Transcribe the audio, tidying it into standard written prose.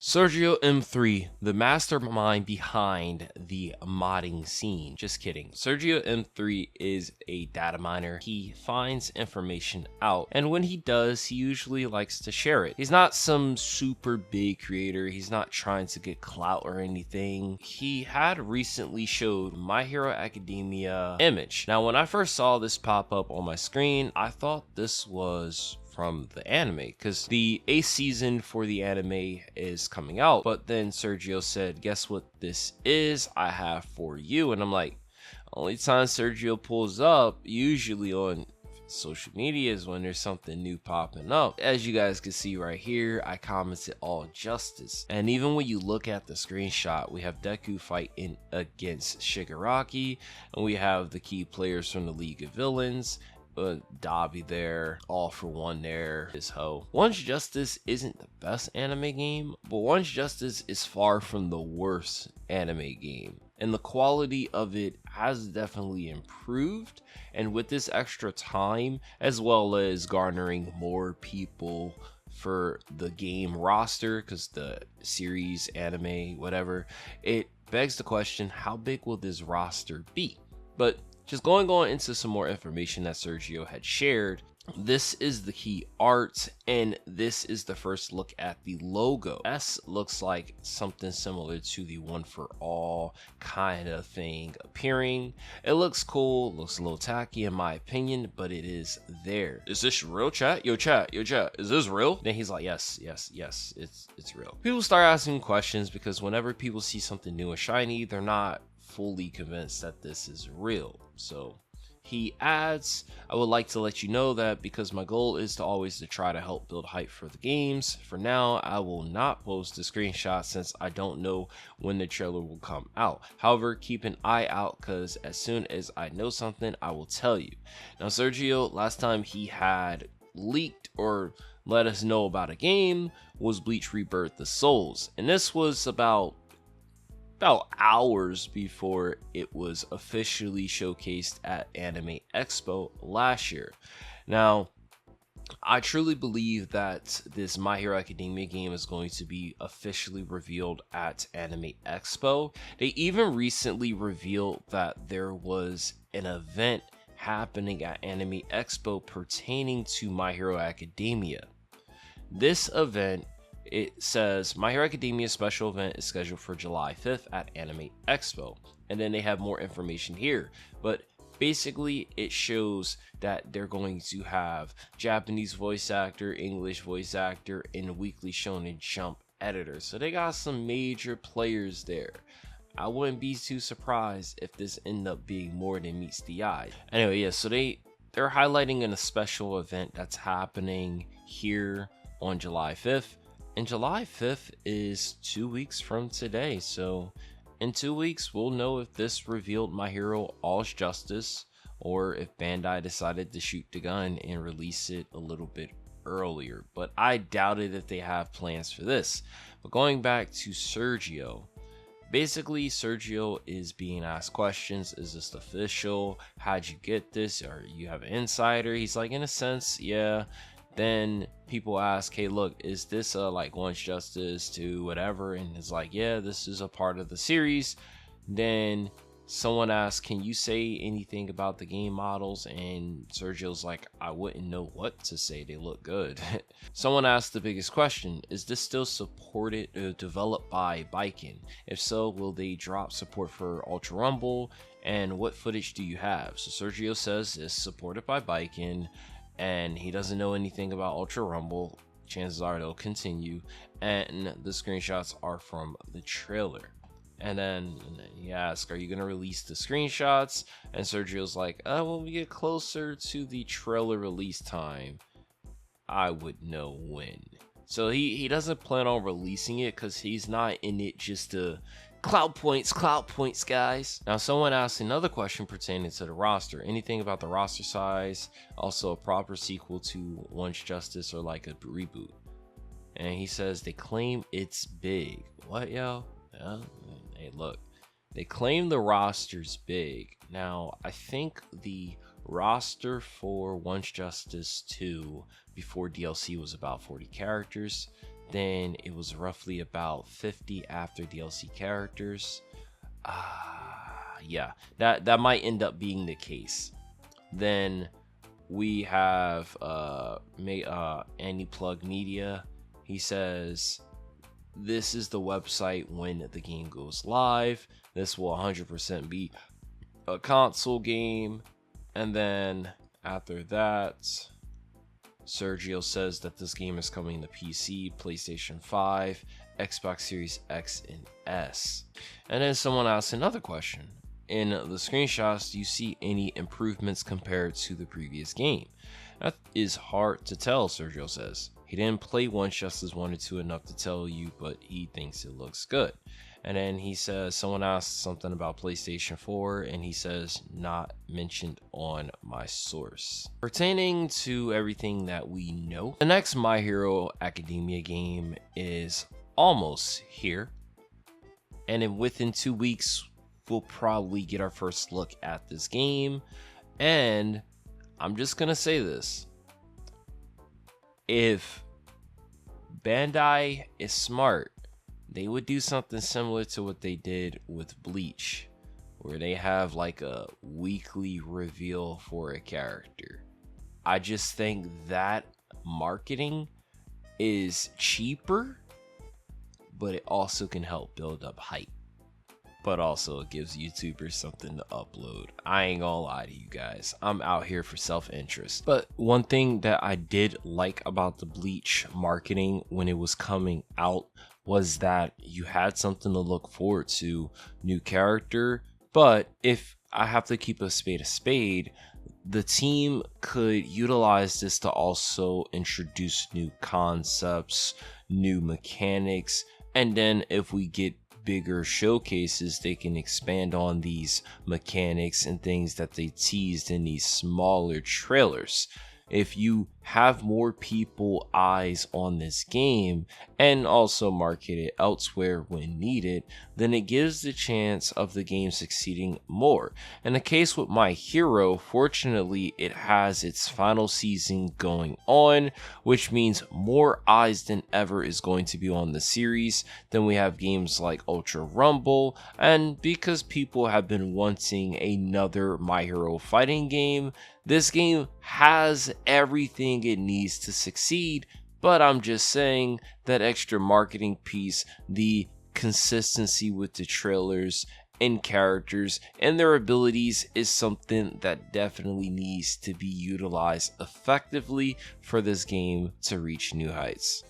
Sergio M3, the mastermind behind the modding scene. Just kidding. Sergio M3 is a data miner. He finds information out, and when he does, he usually likes to share it. He's not some super big creator. He's not trying to get clout or anything. He had recently showed My Hero Academia image. Now, when I first saw this pop up on my screen, I thought this was from the anime because the 8th season for the anime is coming out. But then Sergio said, guess what this is I have for you? And I'm like, only time Sergio pulls up usually on social media is when there's something new popping up. As you guys can see right here, I commented all justice, and even when you look at the screenshot, we have Deku fighting against Shigaraki, and we have the key players from the League of Villains, Dobby there, All for One there, his hoe. One's Justice isn't the best anime game, but One's Justice is far from the worst anime game, and the quality of it has definitely improved. And with this extra time, as well as garnering more people for the game roster, because the series, anime, whatever, it begs the question, how big will this roster be? But just going on into some more information that Sergio had shared, this is the key art, and this is the first look at the logo. S looks like something similar to the One for All kind of thing appearing. It looks cool, looks a little tacky in my opinion, but it is there. Is this real, chat? Yo chat, is this real? Then he's like, yes, it's real. People start asking questions because whenever people see something new and shiny, they're not fully convinced that this is real. So he adds, I would like to let you know that because my goal is to always try to help build hype for the games. For now, I will not post the screenshot since I don't know when the trailer will come out. However, keep an eye out because as soon as I know something, I will tell you. Now, Sergio, last time he had leaked or let us know about a game was Bleach Rebirth the Souls, and this was about hours before it was officially showcased at Anime Expo last year. Now, I truly believe that this My Hero Academia game is going to be officially revealed at Anime Expo. They even recently revealed that there was an event happening at Anime Expo pertaining to My Hero Academia. This event, it says My Hero Academia special event is scheduled for July 5th at Anime Expo. And then they have more information here. But basically, it shows that they're going to have Japanese voice actor, English voice actor, and Weekly Shonen Jump editor. So they got some major players there. I wouldn't be too surprised if this ended up being more than meets the eye. Anyway, yeah, so they're highlighting in a special event that's happening here on July 5th. And July 5th is 2 weeks from today, so in 2 weeks we'll know if this revealed My Hero All's Justice or if Bandai decided to shoot the gun and release it a little bit earlier. But I doubt it if they have plans for this. But going back to Sergio, basically Sergio is being asked questions. Is this official? How'd you get this? Or you have an insider? He's like, in a sense, yeah. Then people ask, hey, look, is this like One's Justice to whatever? And it's like, yeah, this is a part of the series. Then someone asks, can you say anything about the game models? And Sergio's like, I wouldn't know what to say. They look good. Someone asked the biggest question, is this still supported, developed by Baiken? If so, will they drop support for Ultra Rumble? And what footage do you have? So Sergio says it's supported by Baiken, and he doesn't know anything about Ultra Rumble. Chances are they'll continue, and the screenshots are from the trailer. And then he asks, are you going to release the screenshots? And Sergio's like, when we get closer to the trailer release time, I would know when. So he doesn't plan on releasing it because he's not in it just to clout points, guys. Now, someone asked another question pertaining to the roster. Anything about the roster size? Also, a proper sequel to One's Justice or like a reboot? And he says they claim it's big. What, yo? Yeah. Hey, look. They claim the roster's big. Now, I think the roster for One's Justice 2 before DLC was about 40 characters. Then it was roughly about 50 after DLC characters. Yeah, that might end up being the case. Then we have Andy Plug Media. He says this is the website when the game goes live. This will 100% be a console game. And then after that, Sergio says that this game is coming to PC, PlayStation 5, Xbox Series X and S. And then someone asks another question. In the screenshots, do you see any improvements compared to the previous game? That is hard to tell, Sergio says. He didn't play once, just as wanted to enough to tell you, but he thinks it looks good. And then he says, someone asked something about PlayStation 4, and he says, not mentioned on my source. Pertaining to everything that we know, the next My Hero Academia game is almost here. And then within 2 weeks, we'll probably get our first look at this game. And I'm just gonna say this. If Bandai is smart, they would do something similar to what they did with Bleach, where they have like a weekly reveal for a character. I just think that marketing is cheaper, but it also can help build up hype. But also it gives YouTubers something to upload. I ain't gonna lie to you guys, I'm out here for self-interest. But one thing that I did like about the Bleach marketing when it was coming out was that you had something to look forward to. New character, but if I have to keep a spade, the team could utilize this to also introduce new concepts, new mechanics, and then if we get bigger showcases, they can expand on these mechanics and things that they teased in these smaller trailers. If you have more people eyes on this game and also market it elsewhere when needed, then it gives the chance of the game succeeding more. In the case with My Hero, fortunately it has its final season going on, which means more eyes than ever is going to be on the series. Then we have games like Ultra Rumble, and because people have been wanting another My Hero fighting game, this game has everything it needs to succeed. But I'm just saying that extra marketing piece, the consistency with the trailers and characters and their abilities, is something that definitely needs to be utilized effectively for this game to reach new heights.